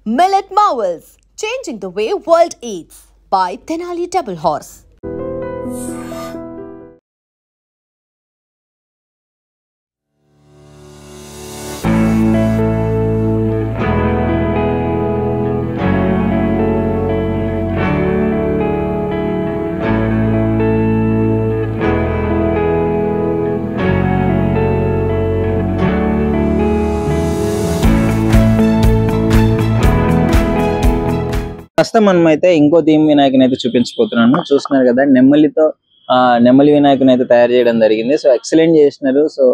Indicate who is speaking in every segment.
Speaker 1: Millet Marvels, changing the way world eats by Tenali Double Horse.
Speaker 2: ప్రస్తుతం మనమైతే ఇంకో theme వినాయకుని అయితే చూపించబోతున్నాను. చూస్తున్నారు కదా, నెమ్మలితో నెమ్మలి వినాయకుని అయితే తయారు చేయడం జరిగింది. సో ఎక్సలెంట్ చేసినారు. సో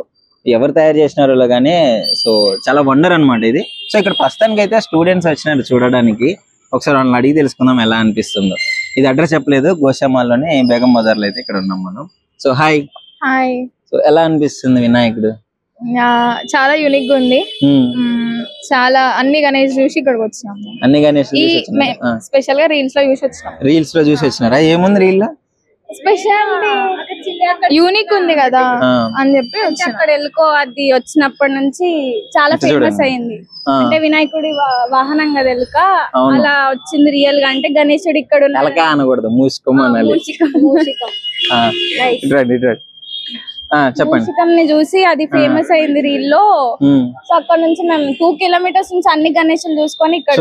Speaker 2: ఎవరు తయారు చేసినారో కానీ సో చాలా వండర్ అనమాట ఇది. సో ఇక్కడ ప్రస్తుతానికి అయితే స్టూడెంట్స్ వచ్చినారు చూడడానికి. ఒకసారి వాళ్ళని అడిగి తెలుసుకుందాం ఎలా అనిపిస్తుందో. ఇది అడ్రస్ చెప్పలేదు, గోషామాల్లోనే బేగం బజార్లో అయితే ఇక్కడ ఉన్నాం మనం. So hi.
Speaker 3: హాయ్.
Speaker 2: సో ఎలా అనిపిస్తుంది వినాయకుడు?
Speaker 3: చాలా యూనిక్ గా ఉంది. చాలా అన్ని గణేష్ చూసి ఇక్కడికి వచ్చినాం.
Speaker 2: అన్ని గణేష్
Speaker 3: స్పెషల్ గా రీల్స్ లో చూసి వచ్చినాం.
Speaker 2: రీల్స్ లో చూసి వచ్చినారా? ఏముంది రీల్ లో
Speaker 3: స్పెషల్ యూనిక్ ఉంది కదా అని చెప్పి అక్కడ ఎల్కో అది వచ్చినప్పటి నుంచి చాలా ఫేమస్ అయింది. అంటే వినాయకుడి వాహనం కదా ఎలుక, అలా వచ్చింది రియల్ గా. అంటే గణేశుడు ఇక్కడ
Speaker 2: అనకూడదు,
Speaker 3: చెప్పండి చూసి అది ఫేమస్ అయింది రీల్ లో. సో అక్కడ నుంచి మేము 2 కిలోమీటర్స్ నుంచి అన్ని గణేశులు చూసుకొని ఇక్కడ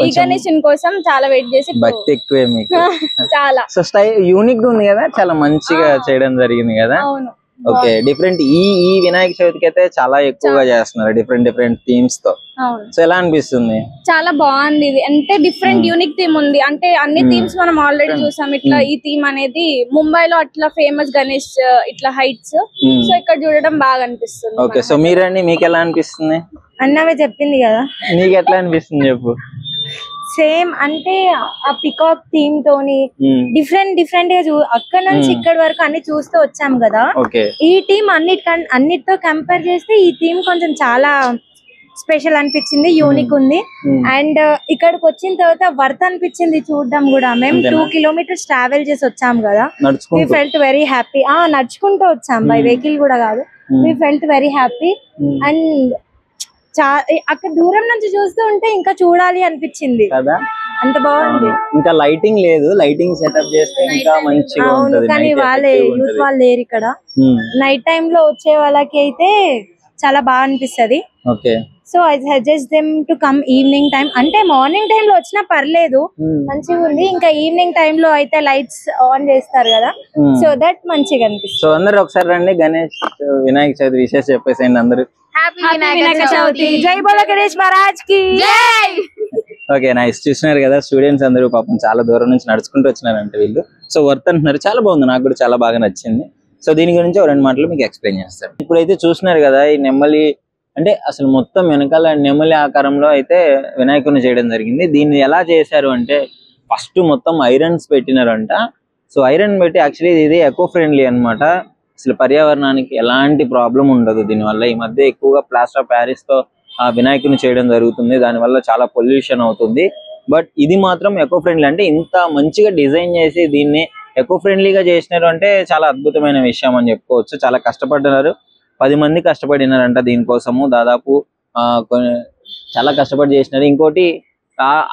Speaker 3: ఈ గణేశుని కోసం చాలా వెయిట్ చేసి.
Speaker 2: భక్తి ఎక్కువే మీకు
Speaker 3: చాలా.
Speaker 2: సో యూనిక్ ఉంది కదా, చాలా మంచిగా చేయడం జరిగింది కదా.
Speaker 3: అవును.
Speaker 2: ఓకే, డిఫరెంట్ ఈ వినాయక చవితికి అయితే చాలా ఎక్కువగా చేస్తున్నారు డిఫరెంట్ థీమ్స్ తో. సో ఎలా అనిపిస్తుంది?
Speaker 3: చాలా బాగుంది ఇది. అంటే డిఫరెంట్ యూనిక్ థీమ్ ఉంది. అంటే అన్ని థీమ్స్ మనం ఆల్రెడీ చూసాం. ఇట్లా ఈ థీమ్ అనేది ముంబైలో అట్లా ఫేమస్ గణేష్ ఇట్లా హైట్స్. సో ఇక్కడ చూడడం బాగా అనిపిస్తుంది.
Speaker 2: ఓకే, సో మీరండి మీకు ఎలా అనిపిస్తుంది?
Speaker 3: అన్నవే చెప్పింది కదా,
Speaker 2: నీకు ఎట్లా అనిపిస్తుంది చెప్పు.
Speaker 3: సేమ్ అంటే ఆ పికాక్ థీమ్ తోని డిఫరెంట్ గా అక్కడ నుంచి ఇక్కడ వరకు అన్ని చూస్తూ వచ్చాం కదా. ఈ థీమ్ అన్నిటితో కంపేర్ చేస్తే ఈ థీమ్ కొంచెం చాలా స్పెషల్ అనిపించింది, యూనిక్ ఉంది. అండ్ ఇక్కడికి వచ్చిన తర్వాత వర్త్ అనిపించింది చూడడం కూడా. మేము 2 కిలోమీటర్స్ ట్రావెల్ చేసి వచ్చాం కదా. We felt very happy. నడుచుకుంటూ వచ్చాం, బై వెహికల్ కూడా కాదు. We felt very happy. And అక్కడ దూరం నుంచి చూస్తూ ఉంటే ఇంకా చూడాలి అనిపించింది కదా, అంత బాగుంది.
Speaker 2: ఇంకా లైటింగ్ లేదు, లైటింగ్ సెటప్ చేస్తే ఇంకా మంచిగా ఉంటది.
Speaker 3: కానీ వాళ్ళే యూత్ వాళ్ళు లేరు ఇక్కడ. నైట్ టైమ్ లో వచ్చే వాళ్ళకి అయితే చాలా బాగా అనిపిస్తది.
Speaker 2: Okay,
Speaker 3: so I suggest them to come evening time. అంటే మార్నింగ్ టైం లో వచ్చినా పర్లేదు, మంచిగా ఉంది. ఇంకా ఈవినింగ్ టైం లో అయితే లైట్స్ ఆన్ చేస్తారు కదా, సో దట్ మంచిగా అనిపిస్తుంది.
Speaker 2: సో అందరు ఒకసారి రండి, గణేష్ వినాయక చవితి విశేష చెప్పేసేయండి అందరు.
Speaker 3: హ్యాపీ వినాయక చవితి, జై బోలో గణేష్ మహారాజ్ కి జై.
Speaker 2: Okay, nice. చూస్తున్నారు కదా, స్టూడెంట్స్ అందరూ పాపం చాలా దూరం నుంచి నడుచుకుంటూ వచ్చినారంటే వీళ్ళు. సో వర్త్ అంటున్నారు, చాలా బాగుంది, నాకు కూడా చాలా బాగా నచ్చింది. సో దీని గురించి 2 మాటలు మీకు ఎక్స్ప్లెయిన్ చేస్తాను. ఇప్పుడైతే చూస్తున్నారు కదా, ఈ నెమ్మలి అంటే అసలు మొత్తం వెనకాల నెమ్మలి ఆకారంలో అయితే వినాయకుని చేయడం జరిగింది. దీన్ని ఎలా చేశారు అంటే ఫస్ట్ మొత్తం ఐరన్స్ పెట్టినారంట. సో ఐరన్ పెట్టి యాక్చువల్లీ ఇది ఎకో ఫ్రెండ్లీ అనమాట. అసలు పర్యావరణానికి ఎలాంటి ప్రాబ్లం ఉండదు దీనివల్ల. ఈ మధ్య ఎక్కువగా ప్లాస్టర్ ఆఫ్ ప్యారిస్ తో వినాయకుని చేయడం జరుగుతుంది, దానివల్ల చాలా పొల్యూషన్ అవుతుంది. బట్ ఇది మాత్రం ఎకో ఫ్రెండ్లీ. అంటే ఇంత మంచిగా డిజైన్ చేసి దీన్ని ఎకో ఫ్రెండ్లీగా చేసినారు అంటే చాలా అద్భుతమైన విషయం అని చెప్పుకోవచ్చు. చాలా కష్టపడినారు, 10 మంది కష్టపడినారంట దీనికోసము. దాదాపు చాలా కష్టపడి చేసినారు. ఇంకోటి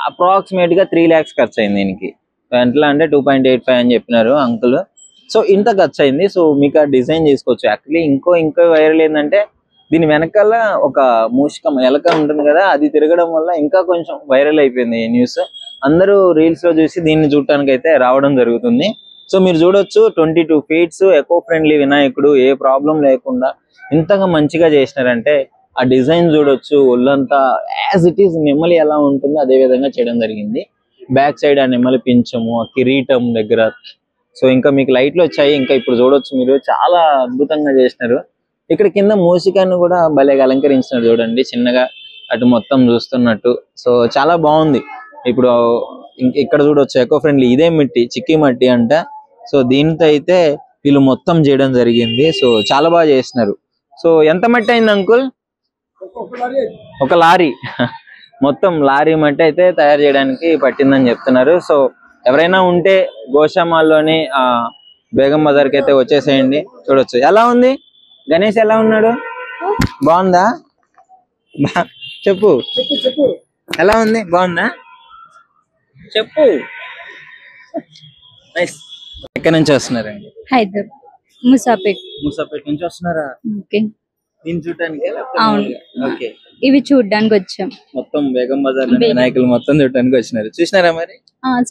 Speaker 2: అప్రాక్సిమేట్ గా 3 lakhs ఖర్చు అయింది దీనికి. ఎట్లా అంటే 2.85 అని చెప్పినారు అంకుల్. సో ఇంత ఖర్చు అయింది. సో మీకు ఆ డిజైన్ చేసుకోవచ్చు. యాక్చువల్లీ ఇంకో వైరల్ ఏంటంటే దీని వెనకాల ఒక మూషికం ఎలక ఉంటుంది కదా, అది తిరగడం వల్ల ఇంకా కొంచెం వైరల్ అయిపోయింది ఈ న్యూస్. అందరూ రీల్స్ లో చూసి దీన్ని చూడటానికి అయితే రావడం జరుగుతుంది. సో మీరు చూడొచ్చు, 22 feet ఎకో ఫ్రెండ్లీ వినాయకుడు, ఏ ప్రాబ్లం లేకుండా ఇంతగా మంచిగా చేసినారంటే ఆ డిజైన్ చూడొచ్చు. ఒళ్ళంతా యాజ్ ఇట్ ఈస్ నెమ్మలి ఎలా ఉంటుందో అదే విధంగా చేయడం జరిగింది. బ్యాక్ సైడ్ ఆ నెమ్మలి పించము, ఆ కిరీటం దగ్గర. సో ఇంకా మీకు లైట్లు వచ్చాయి, ఇంకా ఇప్పుడు చూడొచ్చు మీరు, చాలా అద్భుతంగా చేసినారు. ఇక్కడ కింద మూసికాన్ని కూడా భలేగా అలంకరించినారు చూడండి, చిన్నగా అటు మొత్తం చూస్తున్నట్టు. సో చాలా బాగుంది. ఇప్పుడు ఇక్కడ చూడొచ్చు ఎకో ఫ్రెండ్లీ, ఇదే మట్టి, చిక్కీ మట్టి అంట. సో దీంతో అయితే వీళ్ళు మొత్తం చేయడం జరిగింది. సో చాలా బాగా చేసినారు. సో ఎంత మట్టి అయింది అంకుల్? 1 లారీ మొత్తం లారీ మట్టి అయితే తయారు చేయడానికి పట్టిందని చెప్తున్నారు. సో ఎవరైనా ఉంటే గోషామాల్లోని బేగం బజార్కి అయితే వచ్చేసేయండి, చూడొచ్చు. ఎలా ఉంది గణేష్? ఎలా ఉన్నాడు? బాగుందా? చెప్పు. ఎలా ఉంది? బాగుందా? చెప్పు. నైస్. ఎక్కడి నుంచి వస్తున్నారండి?
Speaker 3: హైదరాబాద్
Speaker 2: ముసాపేట్ నుంచి వస్తున్నారా?
Speaker 3: ఓకే.
Speaker 2: దీన్ని చూడటానికి?
Speaker 3: అవును.
Speaker 2: ఓకే.
Speaker 3: ఇవి చూడడానికి వచ్చాం.
Speaker 2: మొత్తం బేగం బజార్ వినాయకులు మొత్తం చూడటానికి వచ్చినారు. చూసినారా మరి?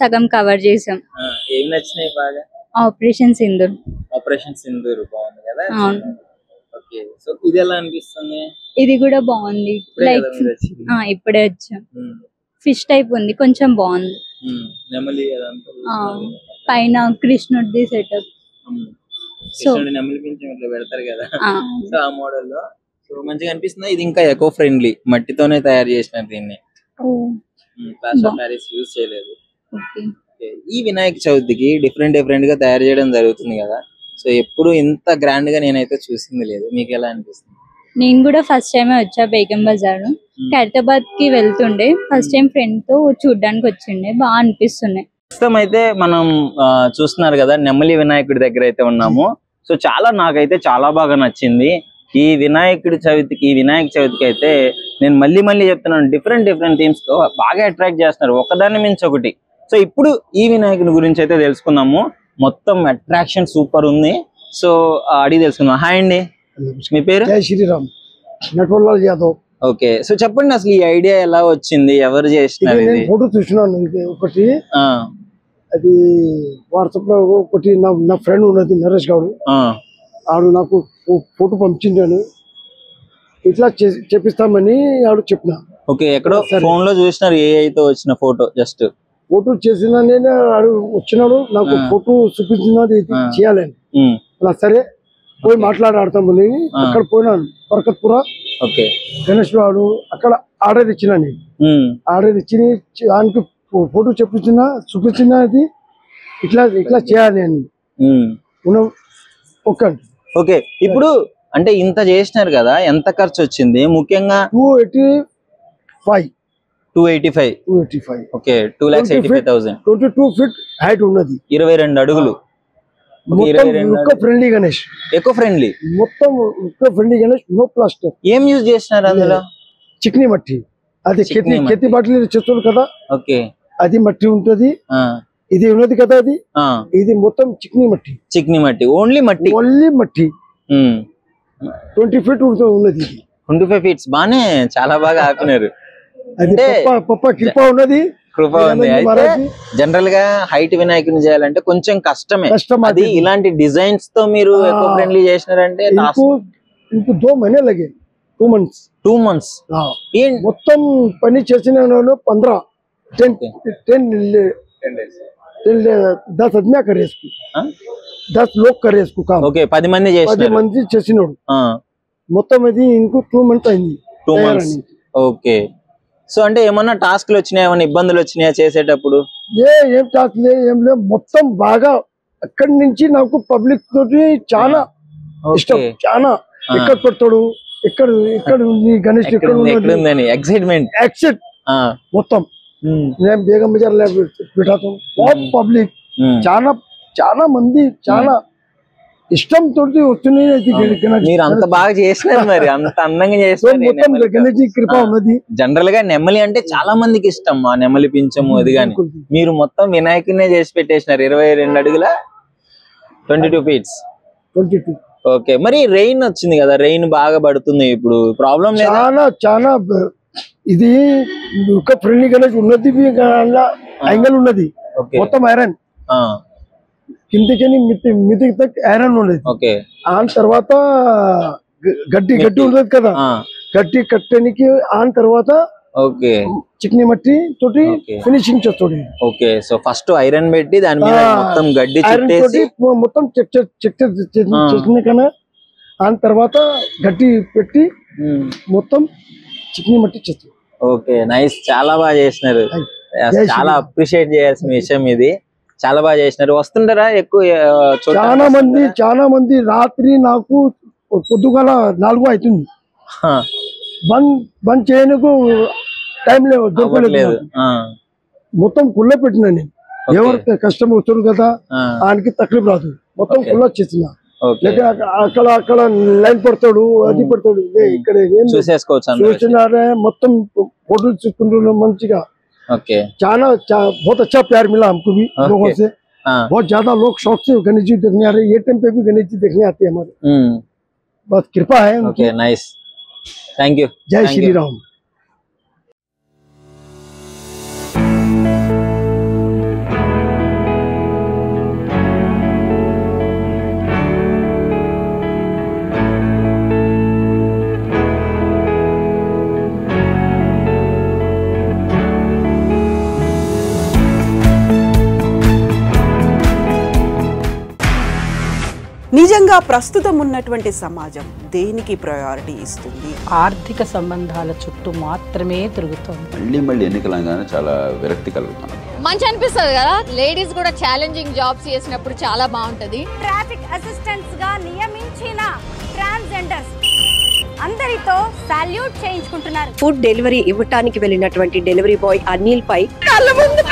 Speaker 3: సగం కవర్ చేసాం.
Speaker 2: ఏం నచ్చినాయి బాగా?
Speaker 3: ఆపరేషన్ సింధూర్.
Speaker 2: ఆపరేషన్ సింధూర్ బాగుంది కదా?
Speaker 3: అవును.
Speaker 2: ఓకే. సో ఇది ఎలా అనిపిస్తుంది?
Speaker 3: ఇది కూడా బాగుంది. లైక్ ఇప్పుడే వచ్చాం. ఫిష్ టైప్ ఉంది, కొంచెం బాగుంది.
Speaker 2: నెమలి
Speaker 3: పైన కృష్ణుడిది సెటప్.
Speaker 2: సో నెమలి పింఛం ఇట్లా పెడతారు కదా, సో ఆ మోడల్ లో సో మంచిగా అనిపిస్తుంది. ఇది ఇంకా ఎకో ఫ్రెండ్లీ, మట్టితోనే తయారు చేసినారు దీన్ని. ప్లాస్టర్ ఆఫ్ ప్యారిస్ యూజ్ చేయలేదు. ఈ వినాయక చవితికి డిఫరెంట్ గా తయారు చేయడం జరుగుతుంది కదా, సో ఎప్పుడు ఇంత గ్రాండ్ గా నేనైతే చూసింది లేదు. మీకు ఎలా అనిపిస్తుంది?
Speaker 3: నేను కూడా ఫస్ట్ టైం వచ్చా బేగం బజార్. ఖైరతాబాద్ కి వెళ్తుండే, ఫస్ట్ టైం ఫ్రెండ్ తో చూడడానికి వచ్చిండే, బాగా అనిపిస్తున్నాయి.
Speaker 2: ప్రస్తుతం అయితే మనం చూస్తున్నారు కదా, నెమలి వినాయకుడి దగ్గర అయితే ఉన్నాము. సో నాకైతే చాలా బాగా నచ్చింది ఈ వినాయక చవితికి అయితే. నేను మళ్ళీ చెప్తున్నాను, డిఫరెంట్ థీమ్స్ తో బాగా అట్రాక్ట్ చేస్తున్నారు, ఒకదాన్ని మించి ఒకటి. సో ఇప్పుడు ఈ వినాయకుడి గురించి అయితే తెలుసుకుందాము. మొత్తం అట్రాక్షన్ సూపర్ ఉంది. సో అడిగి తెలుసుకుందాం. హాయ్ అండి, మీ పేరు?
Speaker 4: జై శ్రీరామ్, నటవర్లాల్ యాదవ్.
Speaker 2: ఓకే. సో చెప్పండి, అసలు ఈ ఐడియా ఎలా వచ్చింది, ఎవరు చేసినారు?
Speaker 4: ఫోటో చూసినాను ఒకటి, అది వాట్సాప్ లో ఒకటి. నా ఫ్రెండ్ ఉన్నది నరేష్ గౌడ్, ఆడు నాకు ఫోటో పంపించాను, ఇట్లా చేపిస్తామని ఆడు చెప్పిన.
Speaker 2: ఓకే. ఎక్కడో ఫోన్ లో చూసినారు, ఏఐతో వచ్చిన ఫోటో, జస్ట్
Speaker 4: ఫోటో చేసిన నేను ఆడు వచ్చినాడు, నాకు ఫోటో చూపించినది చేయాలని. అలా సరే పోయి మాట్లాడాడతామని అక్కడ పోయినాను, బర్కత్పుర.
Speaker 2: ఓకే.
Speaker 4: గణేష్ వాడు అక్కడ ఆర్డర్ ఇచ్చిన, నేను ఆర్డర్ ఇచ్చి ఆయనకు ఫోటో చూపించినది ఇట్లా చేయాలి అని.
Speaker 2: ఓకే. ఇప్పుడు అంటే ఇంత చేసినారు కదా, ఎంత ఖర్చు వచ్చింది ముఖ్యంగా? 285. ఓకే. 2,85,000.
Speaker 4: 22 ఫీట్ హైట్ ఉన్నది,
Speaker 2: 22 అడుగులు.
Speaker 4: ఫ్రెండ్లీ గణేష్,
Speaker 2: ఎకో ఫ్రెండ్లీ,
Speaker 4: మొత్తం ఫ్రెండ్లీ గణేష్. No plaster.
Speaker 2: ఏం యూజ్ చేసినారు అందులో?
Speaker 4: చిక్నీ మట్టి, అది కెత్తి బాటిల్ చేస్తారు కదా.
Speaker 2: ఓకే.
Speaker 4: అది మట్టి ఉంటది, ఇది ఉన్నది కదా, ఇది మొత్తం చిక్నీ మట్టి. ఓన్లీ మట్టి. 20 ఫీట్ ఉన్నది. 25
Speaker 2: ఫీట్స్. బానే, చాలా బాగా ఆపినారు.
Speaker 4: అంటే కృప ఉన్నది.
Speaker 2: అయితే జనరల్ గా హైట్ వినాయకుని చేయాలంటే కొంచెం కష్టమే. అది ఇలాంటి డిజైన్స్ తో మీరు ఎకో ఫ్రెండ్లీ చేసినారంటే
Speaker 4: 2 మहीने लगे. 2 months.
Speaker 2: మొత్తం
Speaker 4: పని చేసిన 10 आदमी करे इसको, 10 लोग करे इसको काम.
Speaker 2: ఓకే. 10 మంది
Speaker 4: చేసినాడు మొత్తం. అది ఇంకో 2 months అయింది.
Speaker 2: 2 months. ఓకే. సో అంటే ఏమన్నా టాస్క్లు వచ్చినాయా, ఏమన్నా ఇబ్బందులు వచ్చినాయా చేసేటప్పుడు?
Speaker 4: ఏం టాస్క్ ఏం లేదు, మొత్తం బాగా. అక్కడి నుంచి నాకు పబ్లిక్ తోటి చాలా ఇష్టం, చాలా. ఎక్కడ పెడతాడు, ఇక్కడ గణేష్ ఎక్కడ
Speaker 2: ఉందని ఎక్సైట్మెంట్
Speaker 4: మొత్తం. నేను బేగం బజార్ పెట్టాను, పబ్లిక్ చాలా మంది చాలా ఇష్టం తోటి వస్తున్నాయి.
Speaker 2: మీరు అంత బాగా చేసినారు, మరి అంత అందంగా చేసినారు. జనరల్ గా నెమలి అంటే చాలా మందికి ఇష్టం, ఆ నెమలి పింఛము అది. కానీ మీరు మొత్తం వినాయకునే చేసి పెట్టేసినారు. 22 అడుగుల 22 ఫీట్స్. ఓకే. మరి రెయిన్ వచ్చింది కదా, రెయిన్ బాగా పడుతుంది, ఇప్పుడు ప్రాబ్లం లేదు?
Speaker 4: చాలా. ఇది ఒక ఫ్రెండ్లీ గణేష్ ఉన్నది, యాంగిల్ ఉన్నది, మొత్తం ఐరన్. కిందికి మితికి తక్ ఐరన్ ఉండేది. ఆన్ తర్వాత గడ్డి ఉండదు కదా, గడ్డి కట్టడానికి ఆన్ తర్వాత చిక్నీ మట్టి తోటి ఫినిషింగ్ చేస్తాడు.
Speaker 2: ఓకే. సో ఫస్ట్ ఐరన్ పెట్టి దాని మీద మొత్తం గడ్డి
Speaker 4: మొత్తం చెక్ చేసిన కన్నా ఆన్ తర్వాత గడ్డి పెట్టి మొత్తం చిక్నీ మట్టి చేస్తాడు.
Speaker 2: ఓకే. నైస్, చాలా బాగా చేసినారు. చాలా అప్రిషియేట్ చేయాల్సిన విషయం ఇది. చాలా బాగా చేసినారు. వస్తుంటారా ఎక్కువ?
Speaker 4: చాలా మంది రాత్రి నాకు పొద్దుగాల 4 అవుతుంది, బంద్ చేయడానికి టైం దొరకలేదు. మొత్తం కుళ్ళ పెట్టినా నేను. ఎవరికి కష్టం వస్తారు కదా, ఆయనకి తక్లీఫ్ రాదు, మొత్తం కుళ్ళ చేసిన. లేక అక్కడ లైన్ పడతాడు, అది పడతాడు. ఇక్కడ చూస్తున్నారే మొత్తం ఫోటోలు చూసుకుంటున్నాం మంచిగా. చాలా बहुत अच्छा प्यार मिला हमको भी लोगों से. बहुत ज्यादा लोग शौक से गणेश जी देखने आ रहे हैं. ये टाइम पे भी गणेश जी देखने आते हैं हमारे. बस कृपा है.
Speaker 2: Okay nice, thank you.
Speaker 4: जय श्री राम.
Speaker 5: నిజంగా ప్రస్తుతం ఉన్నటువంటి సమాజం దేనికి ప్రయారిటీ ఇస్తుంది?
Speaker 6: ఆర్థిక సంబంధాల చుట్టూ మాత్రమే తిరుగుతుంది.
Speaker 7: మళ్ళీ ఎన్నికలంగానే చాలా విరక్తి కలుగుతుంది.
Speaker 8: మంచి అనిపిస్తుంది కదా, లేడీస్ కూడా ఛాలెంజింగ్ జాబ్స్ చేసినప్పుడు చాలా బాగుంటది.
Speaker 9: ట్రాఫిక్ అసిస్టెంట్స్ గా నియమించిన ట్రాన్స్జెండర్స్ అందరితో సాల్యూట్ చేయించుకుంటున్నారు.
Speaker 10: ఫుడ్ డెలివరీ ఇవ్వటానికి వెళ్ళినటువంటి డెలివరీ బాయ్ అనిల్ పై కళ్ళ ముందు